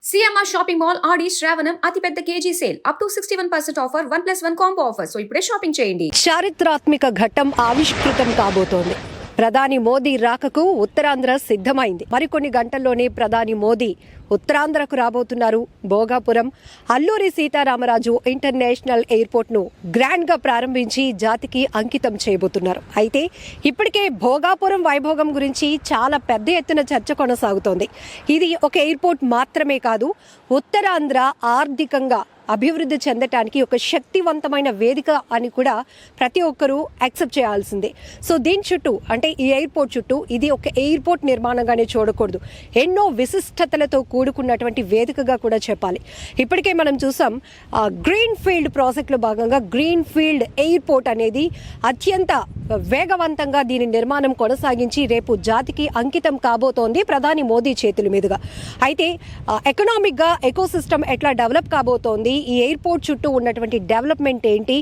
CMR shopping mall ఆడి శ్రావణం అతిపెద్ద KG sale up to 61% offer 1+1 combo offer. So ఇప్పుడే shopping చేయండి. చారిత్రాత్మక ఘట్టం ఆవిష్కృతం కాబోతోంది. ప్రధాని మోదీ రాకకు ఉత్తరాంధ్ర సిద్ధమైంది. మరికొన్ని గంటల్లోనే ప్రధాని మోదీ ఉత్తరాంధ్రకు రాబోతున్నారు. భోగాపురం అల్లూరి సీతారామరాజు ఇంటర్నేషనల్ ఎయిర్పోర్ట్ ను గ్రాండ్ గా ప్రారంభించి జాతికి అంకితం చేయబోతున్నారు. అయితే ఇప్పటికే భోగాపురం వైభోగం గురించి చాలా పెద్ద ఎత్తున చర్చ కొనసాగుతోంది. ఇది ఒక ఎయిర్పోర్ట్ మాత్రమే కాదు, ఉత్తరాంధ్ర ఆర్థికంగా అభివృద్ధి చెందటానికి ఒక శక్తివంతమైన వేదిక అని కూడా ప్రతి ఒక్కరూ యాక్సెప్ట్ చేయాల్సిందే. సో దీని చుట్టూ, అంటే ఈ ఎయిర్పోర్ట్ చుట్టూ ఇది ఒక ఎయిర్పోర్ట్ నిర్మాణంగానే చూడకూడదు, ఎన్నో విశిష్టతలతో కూడుకున్నటువంటి వేదికగా కూడా చెప్పాలి. ఇప్పటికే మనం చూసాం గ్రీన్ ఫీల్డ్ ప్రాజెక్టులో భాగంగా గ్రీన్ ఫీల్డ్ ఎయిర్పోర్ట్ అనేది అత్యంత వేగవంతంగా దీని నిర్మాణం కొనసాగించి రేపు జాతికి అంకితం కాబోతోంది ప్రధాని మోదీ చేతుల మీదుగా. అయితే ఎకనామిక్గా ఎకోసిస్టమ్ ఎట్లా డెవలప్ కాబోతోంది, ఈ ఎయిర్పోర్ట్ చుట్టూ ఉన్నటువంటి డెవలప్మెంట్ ఏంటి,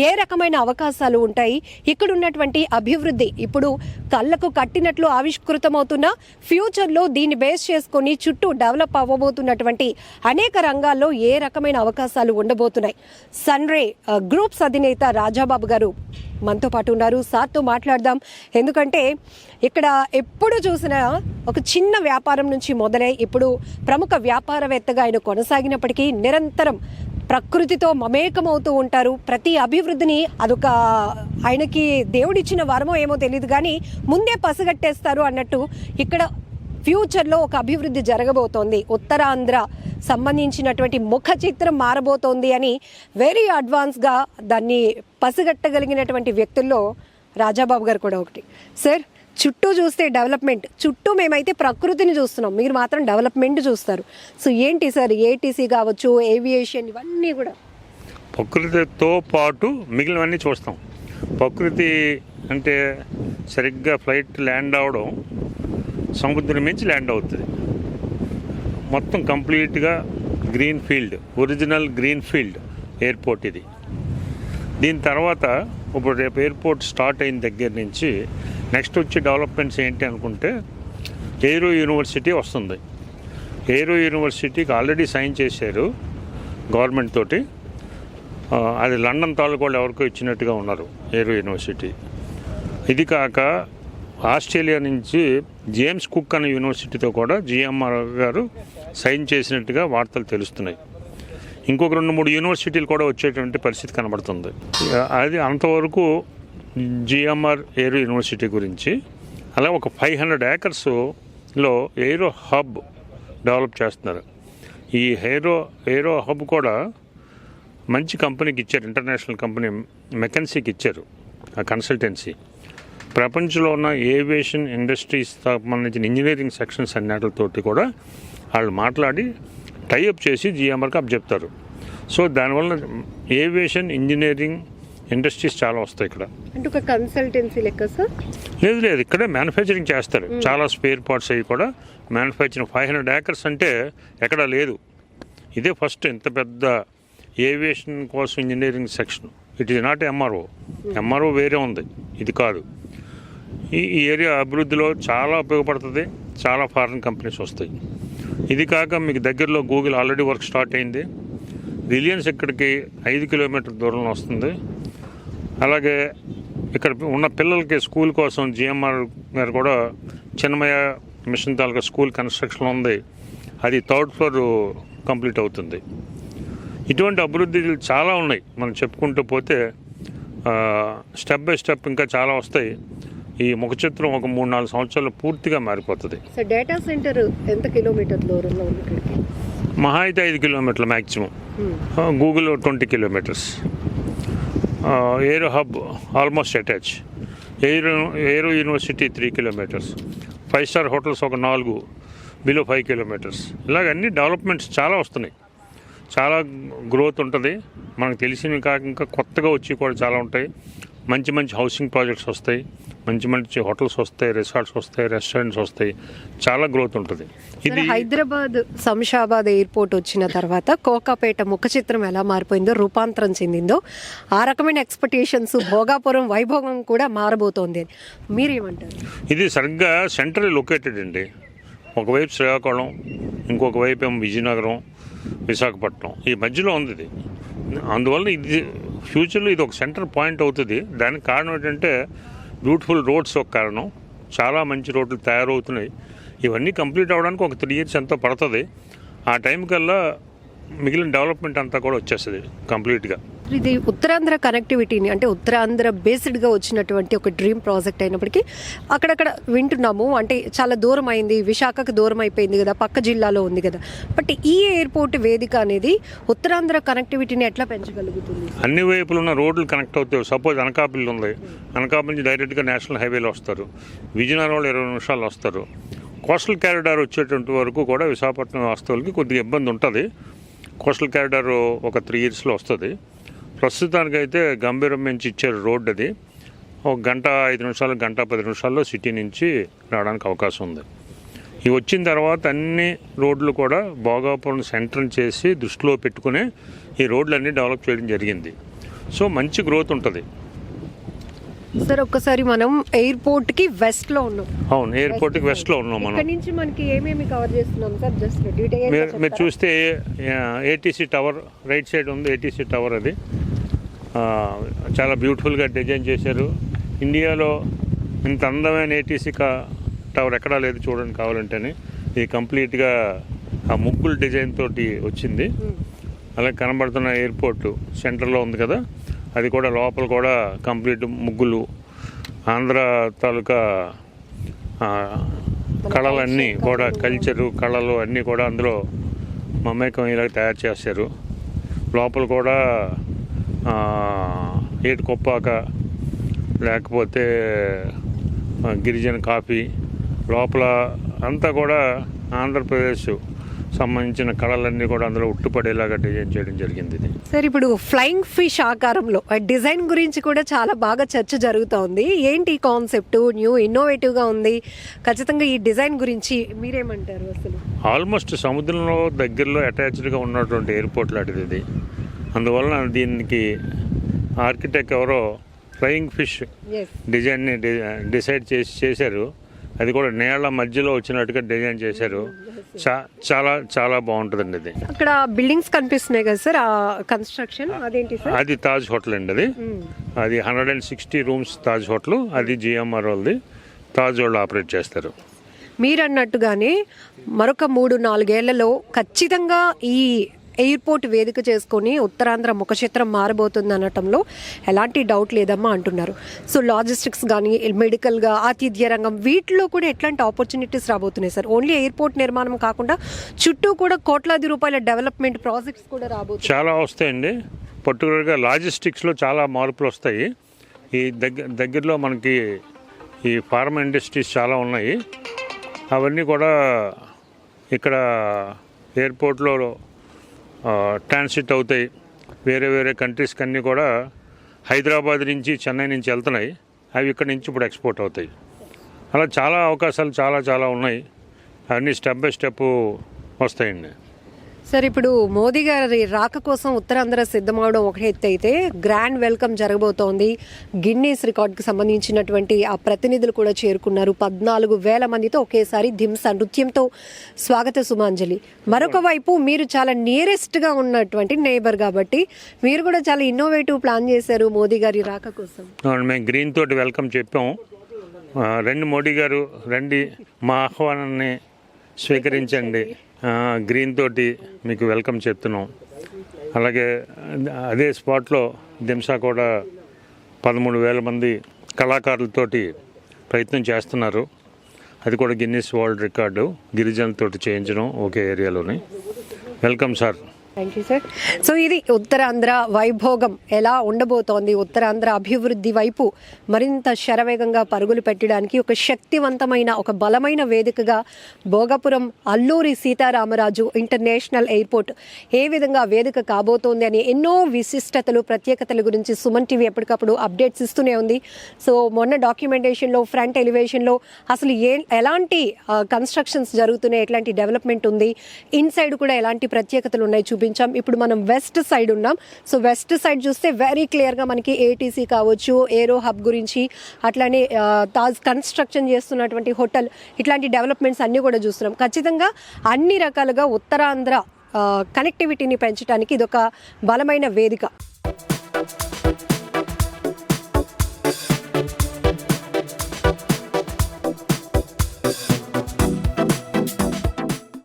ఏ రకమైన అవకాశాలు ఉంటాయి, ఇక్కడ ఉన్నటువంటి అభివృద్ధి ఇప్పుడు కళ్ళకు కట్టినట్లు ఆవిష్కృతమవుతున్న ఫ్యూచర్లో దీన్ని బేస్ చేసుకొని చుట్టూ డెవలప్ అవ్వబోతున్నటువంటి అనేక రంగాల్లో ఏ రకమైన అవకాశాలు ఉండబోతున్నాయి. సన్రే గ్రూప్స్ అధినేత రాజాబాబు గారు మనతో పాటు ఉన్నారు. సార్తో మాట్లాడదాం. ఎందుకంటే ఇక్కడ ఎప్పుడు చూసినా ఒక చిన్న వ్యాపారం నుంచి మొదలై ఇప్పుడు ప్రముఖ వ్యాపారవేత్తగా ఆయన కొనసాగినప్పటికీ నిరంతరం ప్రకృతితో మమేకమవుతూ ఉంటారు. ప్రతి అభివృద్ధిని అదొక ఆయనకి దేవుడిచ్చిన వరమో ఏమో తెలియదు కానీ ముందే పసిగట్టేస్తారు అన్నట్టు ఇక్కడ ఫ్యూచర్లో ఒక అభివృద్ధి జరగబోతోంది, ఉత్తరాంధ్ర సంబంధించినటువంటి ముఖ చిత్రం మారబోతోంది అని వెరీ అడ్వాన్స్గా దాన్ని పసిగట్టగలిగినటువంటి వ్యక్తుల్లో రాజాబాబు గారు కూడా ఒకటి. సార్, చుట్టూ చూస్తే డెవలప్మెంట్, చుట్టూ మేమైతే ప్రకృతిని చూస్తున్నాం, మీరు మాత్రం డెవలప్మెంట్ చూస్తారు. సో ఏంటి సార్, ఏటీసీ కావచ్చు, ఏవియేషన్, ఇవన్నీ కూడా ప్రకృతితో పాటు మిగిలినవన్నీ చూస్తాం. ప్రకృతి అంటే సరిగ్గా ఫ్లైట్ ల్యాండ్ అవడం, సముద్రం మించి ల్యాండ్ అవుతుంది. మొత్తం కంప్లీట్గా green field, original green field airport ఇది. దీని తర్వాత ఇప్పుడు రేపు ఎయిర్పోర్ట్ స్టార్ట్ అయిన దగ్గర నుంచి నెక్స్ట్ వచ్చే డెవలప్మెంట్స్ ఏంటి అనుకుంటే ఎయిరో యూనివర్సిటీ వస్తుంది. ఎయిరో యూనివర్సిటీకి ఆల్రెడీ సైన్ చేశారు గవర్నమెంట్ తోటి. అది లండన్ తాలూకాళ్ళు ఎవరికో ఇచ్చినట్టుగా ఉన్నారు ఎయిరో యూనివర్సిటీ. ఇది కాక ఆస్ట్రేలియా నుంచి జేమ్స్ కుక్ అనే యూనివర్సిటీతో కూడా జిఎంఆర్ గారు సైన్ చేసినట్టుగా వార్తలు తెలుస్తున్నాయి. ఇంకొక 2-3 యూనివర్సిటీలు కూడా వచ్చేటువంటి పరిస్థితి కనబడుతుంది. అది అంతవరకు జిఎంఆర్ ఎయిరో యూనివర్సిటీ గురించి. అలా ఒక 500 ఏకర్స్లో ఎయిరో హబ్ డెవలప్ చేస్తున్నారు. ఈ ఎయిరో హబ్ కూడా మంచి కంపెనీకి ఇచ్చారు, ఇంటర్నేషనల్ కంపెనీ మెకెన్సీకి ఇచ్చారు ఆ కన్సల్టెన్సీ. ప్రపంచంలో ఉన్న ఏవియేషన్ ఇండస్ట్రీస్ సంబంధించిన ఇంజనీరింగ్ సెక్షన్స్ అన్నిటితోటి కూడా వాళ్ళు మాట్లాడి టైఅప్ చేసి జిఎంఆర్కి అప్పచెప్తారు. సో దానివల్ల ఏవియేషన్ ఇంజనీరింగ్ ఇండస్ట్రీస్ చాలా వస్తాయి ఇక్కడ. అంటే ఒక కన్సల్టెన్సీ లెక్క సార్? లేదు, ఇక్కడే మ్యానుఫ్యాక్చరింగ్ చేస్తారు. చాలా స్పేర్ పార్ట్స్ అవి కూడా మ్యానుఫ్యాక్చరింగ్. 500 ఏకర్స్ అంటే ఎక్కడా లేదు. ఇదే ఫస్ట్ ఇంత పెద్ద ఏవియేషన్ కోసం engineering section. It is not MRO వేరే ఉంది, ఇది కాదు. ఈ ఏరియా అభివృద్ధిలో చాలా ఉపయోగపడుతుంది. చాలా ఫారిన్ కంపెనీస్ వస్తాయి. ఇది కాక మీకు దగ్గరలో గూగుల్ ఆల్రెడీ వర్క్ స్టార్ట్ అయింది. రిలయన్స్ ఇక్కడికి 5 కిలోమీటర్ దూరంలో వస్తుంది. అలాగే ఇక్కడ ఉన్న పిల్లలకి స్కూల్ కోసం జిఎంఆర్ గారు కూడా చిన్నమయ్య మిషన్ తాలూకా స్కూల్ కన్స్ట్రక్షన్ ఉంది. అది 3rd ఫ్లోర్ కంప్లీట్ అవుతుంది. ఇటువంటి అభివృద్ధులు చాలా ఉన్నాయి. మనం చెప్పుకుంటూ పోతే స్టెప్ బై స్టెప్ ఇంకా చాలా వస్తాయి. ఈ ముఖ చిత్రం ఒక 3-4 సంవత్సరాలు పూర్తిగా మారిపోతుంది. డేటా సెంటర్ ఎంత కిలోమీటర్ దూరంలో ఉంది ఇక్కడికి? మహా అయితే 5 కిలోమీటర్లు maximum. Google 20 kilometres. Aero hub almost attach. Aero university 3 kilometres. 5 star hotels ఒక 4, బిలో 5 కిలోమీటర్స్. ఇలాగ అన్ని డెవలప్మెంట్స్ చాలా వస్తున్నాయి. చాలా గ్రోత్ ఉంటుంది. మనకు తెలిసినవి కాక ఇంకా కొత్తగా వచ్చి కూడా చాలా ఉంటాయి. మంచి హౌసింగ్ ప్రాజెక్ట్స్ వస్తాయి, మంచి హోటల్స్ వస్తాయి, రిసార్ట్స్ వస్తాయి, రెస్టారెంట్స్ వస్తాయి. చాలా గ్రోత్ ఉంటుంది. ఇది హైదరాబాద్ శంషాబాద్ ఎయిర్పోర్ట్ వచ్చిన తర్వాత కోకాపేట ముఖ చిత్రం ఎలా మారిపోయిందో, రూపాంతరం చెందిందో, ఆ రకమైన ఎక్స్పెక్టేషన్స్ భోగాపురం వైభోగం కూడా మారబోతోంది. మీరేమంటారు? ఇది సరిగ్గా సెంట్రల్ లొకేటెడ్ అండి. ఒకవైపు శ్రీకాకుళం, ఇంకొక వైపు ఏమో విజయనగరం, విశాఖపట్నం, ఈ మధ్యలో ఉంది ఇది. అందువల్ల ఇది ఫ్యూచర్లో ఇది ఒక సెంటర్ పాయింట్ అవుతుంది. దానికి కారణం ఏంటంటే బ్యూటిఫుల్ రోడ్స్ ఒక కారణం. చాలా మంచి రోడ్లు తయారవుతున్నాయి. ఇవన్నీ కంప్లీట్ అవ్వడానికి ఒక 3 years ఎంతో పడుతుంది. ఆ టైం కల్లా మిగిలిన డెవలప్మెంట్ అంతా కూడా వచ్చేస్తుంది కంప్లీట్గా. ఇది ఉత్తరాంధ్ర కనెక్టివిటీని అంటే ఉత్తరాంధ్ర బేస్డ్గా వచ్చినటువంటి ఒక డ్రీమ్ ప్రాజెక్ట్ అయినప్పటికీ అక్కడక్కడ వింటున్నాము అంటే చాలా దూరం అయింది, విశాఖకు దూరం అయిపోయింది కదా, పక్క జిల్లాలో ఉంది కదా. బట్ ఈ ఎయిర్పోర్ట్ వేదిక అనేది ఉత్తరాంధ్ర కనెక్టివిటీని ఎట్లా పెంచగలుగుతుంది? అన్ని వైపులు ఉన్న రోడ్లు కనెక్ట్ అవుతాయి. సపోజ్ అనకాపల్లి ఉంది, అనకాపల్లి నుంచి డైరెక్ట్గా నేషనల్ హైవేలో వస్తారు, విజయనగరం వాళ్ళు 20 నిమిషాలు వస్తారు. కోస్టల్ కారిడార్ వచ్చేటువంటి వరకు కూడా విశాఖపట్నం వాస్తవులకి కొద్దిగా ఇబ్బంది ఉంటుంది. కోస్టల్ కారిడార్ ఒక 3 yearsలో వస్తుంది. ప్రస్తుతానికైతే గంభీరం నుంచి ఇచ్చారు రోడ్. అది 1 గంట 5 నిమిషాలు, 1 గంట 10 నిమిషాల్లో సిటీ నుంచి రావడానికి అవకాశం ఉంది. ఇవి వచ్చిన తర్వాత అన్ని రోడ్లు కూడా భోగాపురం సెంటర్ చేసి దృష్టిలో పెట్టుకుని ఈ రోడ్లన్నీ డెవలప్ చేయడం జరిగింది. సో మంచి గ్రోత్ ఉంటుంది. సార్ ఒక్కసారి మనం ఎయిర్పోర్ట్ కి వెస్ట్ లో ఉన్నాం. అవును, ఎయిర్పోర్ట్ కి వెస్ట్ లో ఉన్నాం మనం. ఇక్కడ నుంచి మనకి ఏమేమి కవర్ చేస్తున్నాం సార్? జస్ట్ మీరు చూస్తే ఏటీసీ టవర్ రైట్ సైడ్ ఉంది. ఏటీసీ టవర్ అది చాలా బ్యూటిఫుల్గా డిజైన్ చేశారు. ఇండియాలో ఇంత అందమైన ఏటీసీ టవర్ ఎక్కడా లేదు చూడండి కావాలంటేనే. ఇది కంప్లీట్గా ఆ ముగ్గులు డిజైన్ తోటి వచ్చింది. అలాగే కనబడుతున్న ఎయిర్పోర్టు సెంటర్లో ఉంది కదా, అది కూడా లోపల కూడా కంప్లీట్ ముగ్గులు, ఆంధ్ర తాలూకా కళలన్నీ కూడా, కల్చరు కళలు అన్నీ కూడా అందులో మమేకం ఇలా తయారు చేశారు. లోపల కూడా ఏటుకొప్పాక లేకపోతే గిరిజన కాఫీ లోపల అంతా కూడా ఆంధ్రప్రదేశ్ సంబంధించిన కళలన్నీ కూడా అందులో ఉట్టుపడేలాగా డిజైన్ చేయడం జరిగింది. ఇది సార్ ఇప్పుడు ఫ్లయింగ్ ఫిష్ ఆకారంలో డిజైన్ గురించి కూడా చాలా బాగా చర్చ జరుగుతోంది. ఏంటి ఈ కాన్సెప్ట్? న్యూ ఇన్నోవేటివ్గా ఉంది. ఖచ్చితంగా ఈ డిజైన్ గురించి మీరేమంటారు? అసలు ఆల్మోస్ట్ సముద్రంలో దగ్గరలో అటాచ్డ్గా ఉన్నటువంటి ఎయిర్పోర్ట్ లాంటిది ఇది. అందువలన దీనికి ఆర్కిటెక్ట్ ఎవరో ఫ్లయింగ్ ఫిష్ డిజైన్ని డిసైడ్ చేశారు. అది కూడా నేల మధ్యలో వచ్చినట్టుగా డిజైన్ చేశారు. చాలా చాలా బాగుంటుందండి ఇది. అక్కడ బిల్డింగ్స్ కనిపిస్తున్నాయి కదా సార్, ఆ కన్స్ట్రక్షన్ అదేంటి సార్? అది తాజ్ హోటల్ అండి. అది 160 rooms తాజ్ హోటల్. అది జిఎంఆర్ వాళ్ళది. తాజ్ వాళ్ళు ఆపరేట్ చేస్తారు. మీరు అన్నట్టుగానే మరొక 3-4 ఏళ్లలో ఖచ్చితంగా ఈ ఎయిర్పోర్ట్ వేదిక చేసుకొని ఉత్తరాంధ్ర ముఖచిత్రం మారబోతుంది అనటంలో ఎలాంటి డౌట్ లేదమ్మా అంటున్నారు. సో లాజిస్టిక్స్ కానీ, మెడికల్గా, ఆతిథ్య రంగం, వీటిలో కూడా ఎట్లాంటి ఆపర్చునిటీస్ రాబోతున్నాయి సార్? ఓన్లీ ఎయిర్పోర్ట్ నిర్మాణం కాకుండా చుట్టూ కూడా కోట్లాది రూపాయల డెవలప్మెంట్ ప్రాజెక్ట్స్ కూడా రాబోతున్నాయి. చాలా వస్తాయండి. పర్టికులర్గా లాజిస్టిక్స్లో చాలా మార్పులు వస్తాయి. ఈ దగ్గరలో మనకి ఈ ఫార్మా ఇండస్ట్రీస్ చాలా ఉన్నాయి. అవన్నీ కూడా ఇక్కడ ఎయిర్పోర్ట్లో ట్రాన్సిట్ అవుతాయి. వేరే వేరే కంట్రీస్కి అన్నీ కూడా హైదరాబాద్ నుంచి, చెన్నై నుంచి వెళ్తున్నాయి. అవి ఇక్కడ నుంచి ఇప్పుడు ఎక్స్పోర్ట్ అవుతాయి. అలా చాలా అవకాశాలు చాలా చాలా ఉన్నాయి. అవన్నీ స్టెప్ బై స్టెప్ వస్తాయండి. సార్ ఇప్పుడు మోదీ గారి రాక కోసం ఉత్తరాంధ్ర సిద్ధమవడం ఒక ఎత్తు అయితే, గ్రాండ్ వెల్కమ్ జరగబోతోంది. గిన్నీస్ రికార్డ్కి సంబంధించినటువంటి ఆ ప్రతినిధులు కూడా చేరుకున్నారు. 14,000 మందితో ఒకేసారి ధింస నృత్యంతో స్వాగత సుమాంజలి. మరొక వైపు మీరు చాలా నియరెస్ట్గా ఉన్నటువంటి నేబర్ కాబట్టి మీరు కూడా చాలా ఇన్నోవేటివ్ ప్లాన్ చేశారు మోదీ గారి రాక కోసం. మేము గ్రీన్ తోటి వెల్కమ్ చెప్పాము. రండి మోడీ గారు, రండి, మా ఆహ్వానాన్ని స్వీకరించండి, గ్రీన్ తోటి మీకు వెల్కమ్ చెప్తున్నాం. అలాగే అదే స్పాట్లో దింసా కూడా 13,000 మంది కళాకారులతోటి ప్రయత్నం చేస్తున్నారు. అది కూడా గిన్నిస్ వరల్డ్ రికార్డు గిరిజనులతోటి చేయించడం ఒకే ఏరియాలోని. Welcome sir. Thank you sir. So ఇది ఉత్తరాంధ్ర వైభోగం ఎలా ఉండబోతోంది, ఉత్తరాంధ్ర అభివృద్ధి వైపు మరింత శరవేగంగా పరుగులు పెట్టడానికి ఒక శక్తివంతమైన, ఒక బలమైన వేదికగా భోగాపురం అల్లూరి సీతారామరాజు ఇంటర్నేషనల్ ఎయిర్పోర్ట్ ఏ విధంగా వేదిక కాబోతోంది అని ఎన్నో విశిష్టతలు, ప్రత్యేకతల గురించి సుమన్ టీవీ ఎప్పటికప్పుడు అప్డేట్స్ ఇస్తూనే ఉంది. సో మొన్న డాక్యుమెంటేషన్లో, ఫ్రంట్ ఎలివేషన్లో అసలు ఎలాంటి కన్స్ట్రక్షన్స్ జరుగుతున్నాయి, ఎట్లాంటి డెవలప్మెంట్ ఉంది, ఇన్సైడ్ కూడా ఎలాంటి ప్రత్యేకతలు ఉన్నాయి చూపించాం. ఇప్పుడు మనం వెస్ట్ సైడ్ ఉన్నాం. సో వెస్ట్ సైడ్ చూస్తే వెరీ క్లియర్గా మనకి ఏటీసీ కావచ్చు, ఏరో హబ్ గురించి, అట్లానే తాజ్ కన్స్ట్రక్షన్ చేస్తున్నటువంటి హోటల్, ఇట్లాంటి డెవలప్మెంట్స్ అన్నీ కూడా చూస్తున్నాం. ఖచ్చితంగా అన్ని రకాలుగా ఉత్తరాంధ్ర కనెక్టివిటీని పెంచడానికి ఇదొక బలమైన వేదిక.